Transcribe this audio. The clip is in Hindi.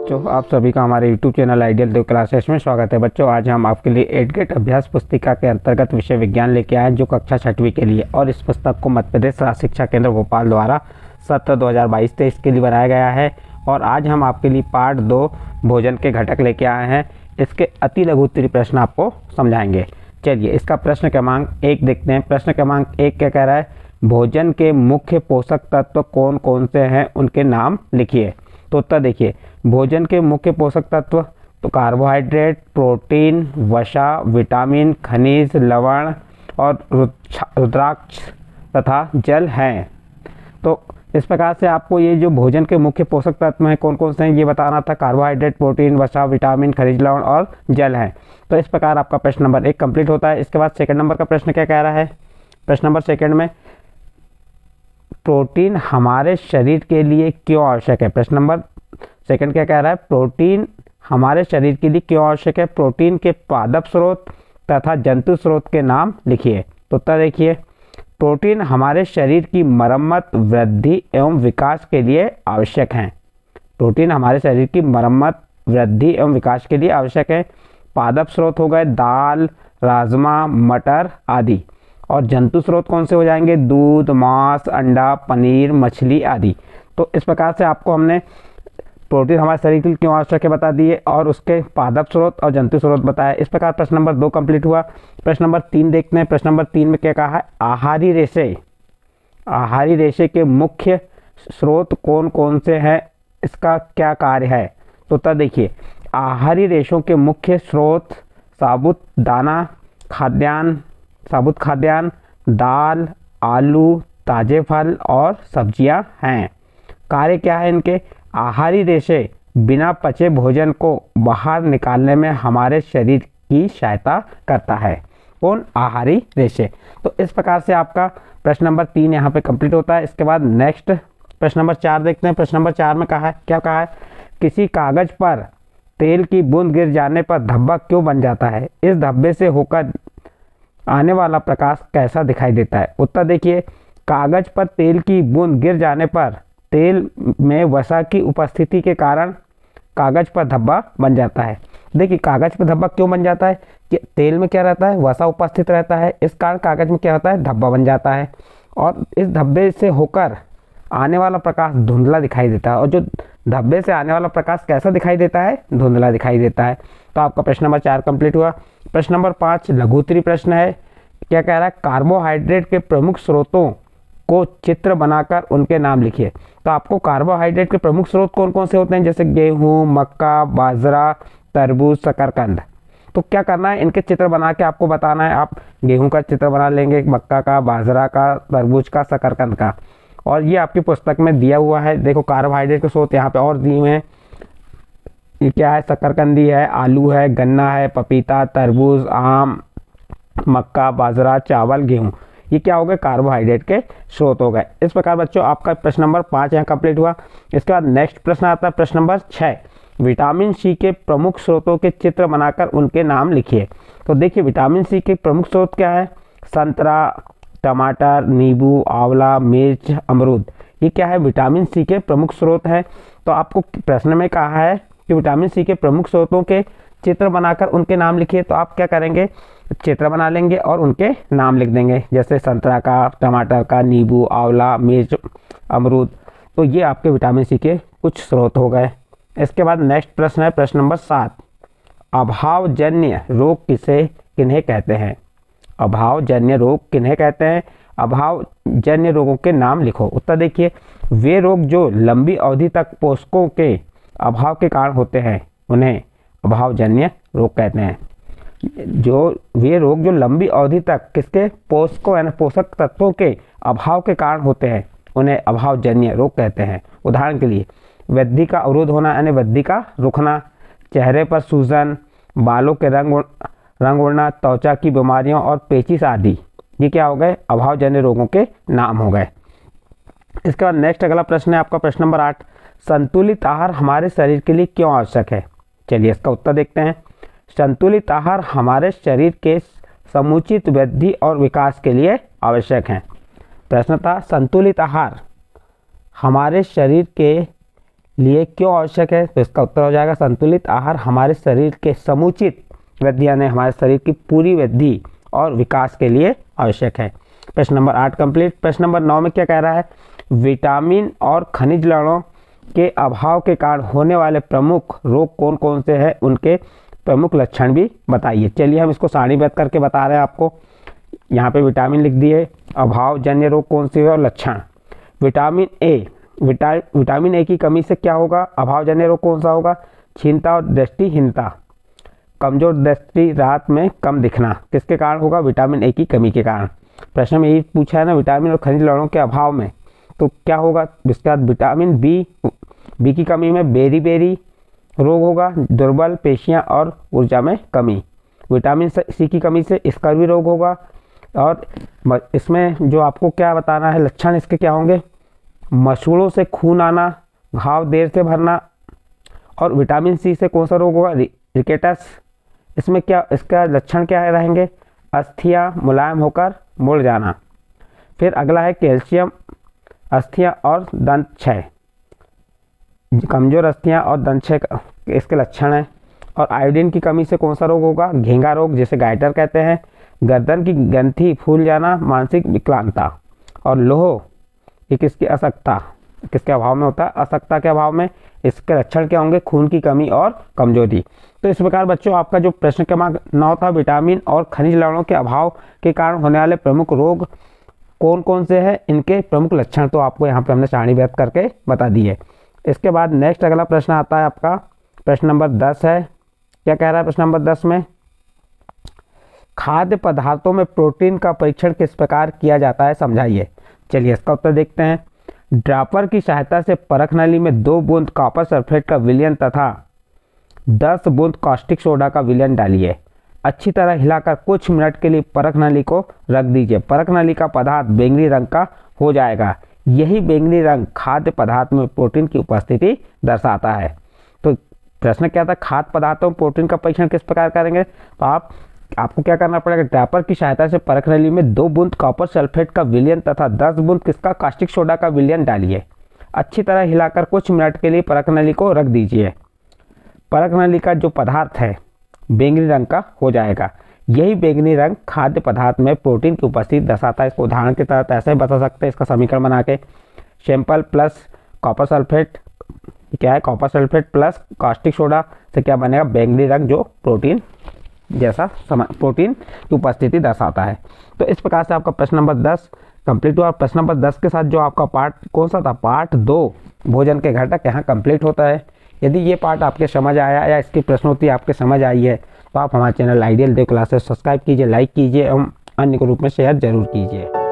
बच्चों, आप सभी का हमारे YouTube चैनल आइडियल देव क्लासेस में स्वागत है। बच्चों, आज हम आपके लिए 8 गेट अभ्यास पुस्तिका के अंतर्गत विषय विज्ञान लेके आए हैं, जो कक्षा 6वीं के लिए, और इस पुस्तक को मध्य प्रदेश राज्य शिक्षा केंद्र भोपाल द्वारा सत्र 2022-23 के लिए बनाया गया है। और आज हम आपके लिए पार्ट 2 भोजन के घटक लेके आए हैं। इसके अति लघु उत्तरीय प्रश्न आपको समझाएंगे। चलिए, इसका प्रश्न क्रमांक 1 देखते हैं। प्रश्न क्रमांक 1 क्या कह रहा है? भोजन के मुख्य पोषक तत्व कौन कौन से हैं, उनके नाम लिखिए। तो उत्तर देखिए, भोजन के मुख्य पोषक तत्व तो कार्बोहाइड्रेट, प्रोटीन, वसा, विटामिन, खनिज, लवण और रुद्राक्ष तथा जल हैं। तो इस प्रकार से आपको ये जो भोजन के मुख्य पोषक तत्व हैं कौन कौन से हैं ये बताना था। कार्बोहाइड्रेट, प्रोटीन, वसा, विटामिन, खनिज, लवण और जल हैं। तो इस प्रकार आपका प्रश्न नंबर 1 कंप्लीट होता है। इसके बाद सेकंड नंबर का प्रश्न क्या कह रहा है? प्रश्न नंबर सेकंड में प्रोटीन हमारे शरीर के लिए क्यों आवश्यक है? प्रश्न नंबर सेकंड क्या कह रहा है? प्रोटीन हमारे शरीर के लिए क्यों आवश्यक है? प्रोटीन के पादप स्रोत तथा जंतु स्रोत के नाम लिखिए। तो उत्तर देखिए, प्रोटीन हमारे शरीर की मरम्मत, वृद्धि एवं विकास के लिए आवश्यक हैं। प्रोटीन हमारे शरीर की मरम्मत, वृद्धि एवं विकास के लिए आवश्यक है। पादप स्रोत हो गए दाल, राजमा, मटर आदि। और जंतु स्रोत कौन से हो जाएंगे? दूध, मांस, अंडा, पनीर, मछली आदि। तो इस प्रकार से आपको हमने प्रोटीन हमारे शरीर के लिए क्यों आवश्यक है बता दिए, और उसके पादप स्रोत और जंतु स्रोत बताया। इस प्रकार प्रश्न नंबर 2 कंप्लीट हुआ। प्रश्न नंबर 3 देखते हैं। प्रश्न नंबर 3 में क्या कहा है? आहारी रेशे के मुख्य स्रोत कौन कौन से हैं, इसका क्या कार्य है? तो उत्तर देखिए, आहारी रेशों के मुख्य स्रोत साबुत खाद्यान्न, दाल, आलू, ताजे फल और सब्जियां हैं। कार्य क्या है इनके? आहारी रेशे बिना पचे भोजन को बाहर निकालने में हमारे शरीर की सहायता करता है। कौन? आहारी रेशे। तो इस प्रकार से आपका प्रश्न नंबर 3 यहाँ पे कंप्लीट होता है। इसके बाद नेक्स्ट प्रश्न नंबर 4 देखते हैं। प्रश्न नंबर 4 में कहा है, क्या कहा है? किसी कागज पर तेल की बूंद गिर जाने पर धब्बा क्यों बन जाता है? इस धब्बे से होकर आने वाला प्रकाश कैसा दिखाई देता है? उत्तर देखिए, कागज पर तेल की बूंद गिर जाने पर तेल में वसा की उपस्थिति के कारण कागज पर धब्बा बन जाता है। देखिए, कागज पर धब्बा क्यों बन जाता है कि तेल में क्या रहता है? वसा उपस्थित रहता है। इस कारण कागज में क्या होता है? धब्बा बन जाता है। और इस धब्बे से होकर आने वाला प्रकाश धुंधला दिखाई देता है। और जो धब्बे से आने वाला प्रकाश कैसा दिखाई देता है? धुंधला दिखाई देता है। तो आपका प्रश्न नंबर 4 कंप्लीट हुआ। प्रश्न नंबर 5 लघु उत्तरीय प्रश्न है। क्या कह रहा है? कार्बोहाइड्रेट के प्रमुख स्रोतों को चित्र बनाकर उनके नाम लिखिए। तो आपको कार्बोहाइड्रेट के प्रमुख स्रोत कौन कौन से होते हैं? जैसे गेहूं, मक्का, बाजरा, तरबूज, शकरकंद। तो क्या करना है? इनके चित्र बना के आपको बताना है। आप गेहूं का चित्र बना लेंगे, मक्का का, बाजरा का, तरबूज का, शकरकंद का। और ये आपकी पुस्तक में दिया हुआ है। देखो, कार्बोहाइड्रेट के स्रोत यहाँ पे और दिए हुए हैं। ये क्या है? शकरकंदी है, आलू है, गन्ना है, पपीता, तरबूज, आम, मक्का, बाजरा, चावल, गेहूं। ये क्या हो गए? कार्बोहाइड्रेट के स्रोत हो गए। इस प्रकार बच्चों आपका प्रश्न नंबर 5 यहाँ कंप्लीट हुआ। इसके बाद नेक्स्ट प्रश्न आता है प्रश्न नंबर 6। विटामिन सी के प्रमुख स्रोतों के चित्र बनाकर उनके नाम लिखिए। तो देखिए, विटामिन सी के प्रमुख स्रोत क्या है? संतरा, टमाटर, नींबू, आंवला, मिर्च, अमरूद। ये क्या है? विटामिन सी के प्रमुख स्रोत हैं। तो आपको प्रश्न में कहा है कि विटामिन सी के प्रमुख स्रोतों के चित्र बनाकर उनके नाम लिखिए। तो आप क्या करेंगे? चित्र बना लेंगे और उनके नाम लिख देंगे, जैसे संतरा का, टमाटर का, नींबू, आंवला, मिर्च, अमरूद। तो ये आपके विटामिन सी के कुछ स्रोत हो गए। इसके बाद नेक्स्ट प्रश्न है प्रश्न नंबर 7। अभावजन्य रोग किन्हें कहते हैं? अभावजन्य रोग किन्हें कहते हैं? अभावजन्य रोगों के नाम लिखो। उत्तर देखिए, वे रोग जो लंबी अवधि तक पोषकों के अभाव के कारण होते हैं उन्हें अभावजन्य रोग कहते हैं। वे रोग जो लंबी अवधि तक किसके? पोषकों यानी पोषक तत्वों के अभाव के कारण होते हैं उन्हें अभावजन्य रोग कहते हैं। उदाहरण के लिए, वृद्धि का अवरोध होना यानी वृद्धि का रुकना, चेहरे पर सूजन, बालों के रंग उड़ना, त्वचा की बीमारियों और पेचिश आदि। ये क्या हो गए? अभावजन्य रोगों के नाम हो गए। इसके बाद नेक्स्ट अगला प्रश्न है आपका प्रश्न नंबर 8। संतुलित आहार हमारे शरीर के लिए क्यों आवश्यक है? चलिए इसका उत्तर देखते हैं। संतुलित आहार हमारे शरीर के समुचित वृद्धि और विकास के लिए आवश्यक हैं। प्रश्न था, संतुलित आहार हमारे शरीर के लिए क्यों आवश्यक है? तो इसका उत्तर हो जाएगा संतुलित आहार हमारे शरीर के समुचित वृद्धि यानी हमारे शरीर की पूरी वृद्धि और विकास के लिए आवश्यक है। प्रश्न नंबर 8 कंप्लीट। प्रश्न नंबर 9 में क्या कह रहा है? विटामिन और खनिज लवणों के अभाव के कारण होने वाले प्रमुख रोग कौन कौन से हैं, उनके प्रमुख लक्षण भी बताइए। चलिए हम इसको सारणीबद्ध करके बता रहे हैं आपको। यहाँ पे विटामिन लिख दिए, अभाव जन्य रोग कौन से है और लक्षण। विटामिन ए, विटामिन ए की कमी से क्या होगा? अभाव जन्य रोग कौन सा होगा? क्षीणता और दृष्टिहीनता, कमजोर दृष्टि, रात में कम दिखना, किसके कारण होगा? विटामिन ए की कमी के कारण। प्रश्न में यही पूछा है ना, विटामिन और खनिज लवणों के अभाव में तो क्या होगा? इसके बाद विटामिन बी की कमी में बेरी रोग होगा, दुर्बल पेशियां और ऊर्जा में कमी। विटामिन सी की कमी से स्कर्वी रोग होगा। और इसमें जो आपको क्या बताना है, लक्षण इसके क्या होंगे? मसूड़ों से खून आना, घाव देर से भरना। और विटामिन सी से कौन सा रोग होगा? रिकेटस। इसमें क्या इसका लक्षण क्या रहेंगे? अस्थियां मुलायम होकर मुड़ जाना। फिर अगला है कैल्शियम, अस्थियां और दंत क्षय, कमजोर अस्थियां और दंत क्षय इसके लक्षण हैं। और आयोडीन की कमी से कौन सा रोग होगा? घेंगा रोग जिसे गाइटर कहते हैं। गर्दन की ग्रंथि फूल जाना, मानसिक विकलांगता। और लोह ये किसकी असक्ता, किसके अभाव में होता है? असक्ता के अभाव में। इसके लक्षण क्या होंगे? खून की कमी और कमजोरी। तो इस प्रकार बच्चों आपका जो प्रश्न क्रमांक 9 था, विटामिन और खनिज लवणों के अभाव के कारण होने वाले प्रमुख रोग कौन कौन से हैं, इनके प्रमुख लक्षण तो आपको यहाँ पे हमने सारणीबद्ध करके बता दिए। इसके बाद नेक्स्ट अगला प्रश्न आता है आपका प्रश्न नंबर 10 है। क्या कह रहा है प्रश्न नंबर 10 में? खाद्य पदार्थों में प्रोटीन का परीक्षण किस प्रकार किया जाता है, समझाइए। चलिए इसका उत्तर देखते हैं। ड्रॉपर की सहायता से परख नली में 2 बूंद कॉपर सल्फेट का विलयन तथा 10 बूंद कास्टिक सोडा का विलयन डालिए। अच्छी तरह हिलाकर कुछ मिनट के लिए परख नली को रख दीजिए। परख नली का पदार्थ बैंगनी रंग का हो जाएगा। यही बैंगनी रंग खाद्य पदार्थ में प्रोटीन की उपस्थिति दर्शाता है। तो प्रश्न क्या था? खाद्य पदार्थों में प्रोटीन का परीक्षण किस प्रकार करेंगे? तो आपको क्या करना पड़ेगा? ड्रॉपर की सहायता से परख नली में 2 बूंद कॉपर सल्फेट का विलयन तथा 10 बूंद किसका? कास्टिक सोडा का विलयन डालिए। अच्छी तरह हिलाकर कुछ मिनट के लिए परख नली को रख दीजिए। परख नली का जो पदार्थ है बैंगनी रंग का हो जाएगा। यही बैंगनी रंग खाद्य पदार्थ में प्रोटीन की उपस्थिति दर्शाता है। इसको उदाहरण के तहत ऐसे बता सकते हैं, इसका समीकरण बना के। सैंपल प्लस कॉपर सल्फेट क्या है? Copper sulphate plus caustic soda से क्या बनेगा? बैंगनी रंग जो प्रोटीन जैसा प्रोटीन की उपस्थिति दर्शाता है। तो इस प्रकार से आपका प्रश्न नंबर 10 कंप्लीट हुआ। प्रश्न नंबर 10 के साथ जो आपका पार्ट कौन सा था? पार्ट 2 भोजन के घटक यहाँ कंप्लीट होता है। यदि ये पार्ट आपके समझ आया या इसकी प्रश्नोत्तरी आपके समझ आई है तो आप हमारे चैनल आइडियल देव क्लासेस सब्सक्राइब कीजिए, लाइक कीजिए एवं अन्य ग्रुप में शेयर जरूर कीजिए।